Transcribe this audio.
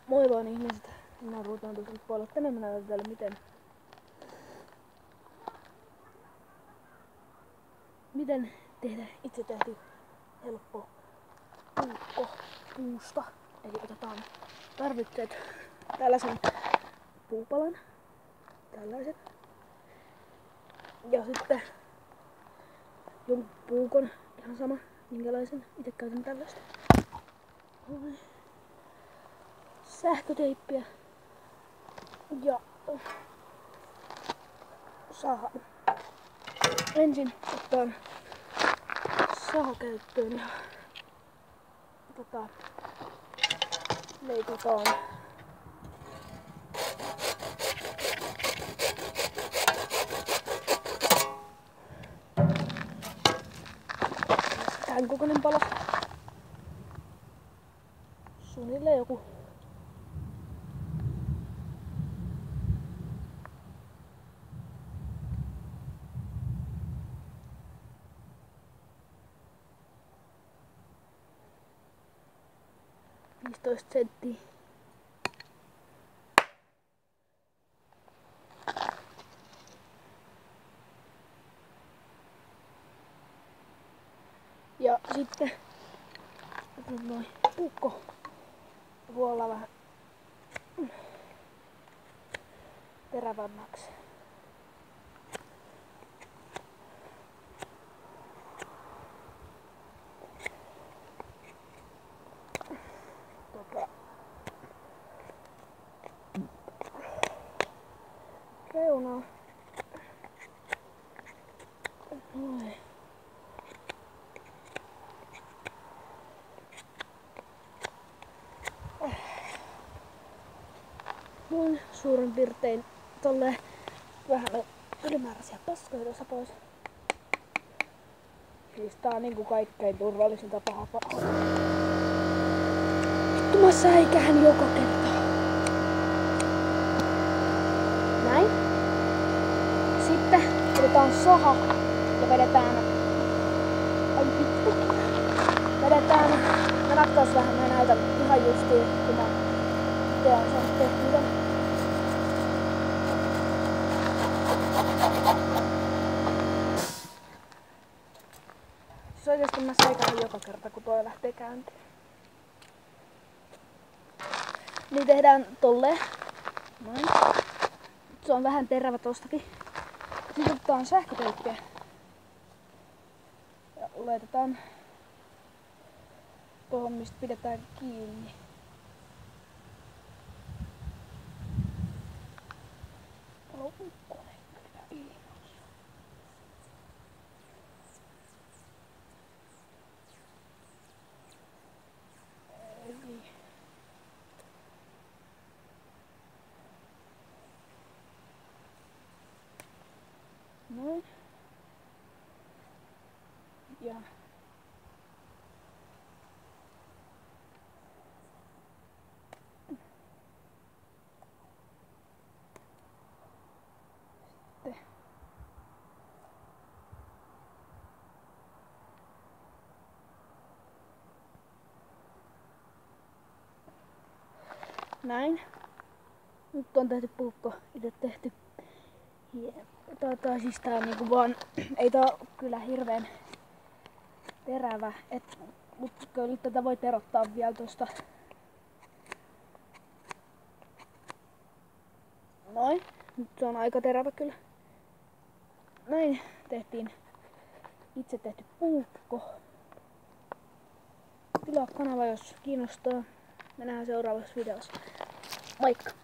Moi vaan ihmiset, minä olen Ruutan tuossa puolella. Tänään minä näytän teille miten tehdä itse tehty helppo puukko puusta. Eli otetaan tarvikkeet, tällaisen puupalan, tällaisen. Ja sitten jonkun puukon, ihan sama minkälaisen, itse käytän tällaista. Sähköteippiä ja saha. Ensin otetaan saha käyttöön ja leikataan tämän kokoinen pala. Suunnilleen joku 15 senttiä. Ja sitten otan noin puukko vuolla vähän terävämmäksi. Reunaa. Noin. Noin suurin piirtein tolleen vähän ylimääräisiä paskoja tuossa pois. Siis tää on niinku kaikkein turvallisin tapa hakata. Vittu mä säikähän joka kerta. Näin. Sitten otetaan saha ja vedetään. Ai vittu. Vedetään. Mä nakkaas vähän, mä näytän ihan justiin kun mä itse on saanut tehtyä. Siis oikeesti mä säikähän joka kerta kun toi lähtee käyntiin. Niin tehdään tolleen. Noin. Se on vähän terävä tostakin. Sitten otetaan sähköteippiä. Ja laitetaan tuohon mistä pidetään kiinni. Noin. Ja sitten näin. Nyt on tehty puukko, itse tehty. Siis tää on niinku vaan, ei tää oo kyllä hirveen terävä, mutta kyllä tätä voi terottaa vielä tosta. Noin, nyt se on aika terävä kyllä. Näin tehtiin itse tehty puukko. Tilaa kanava jos kiinnostaa. Me nähdään seuraavassa videossa. Moikka!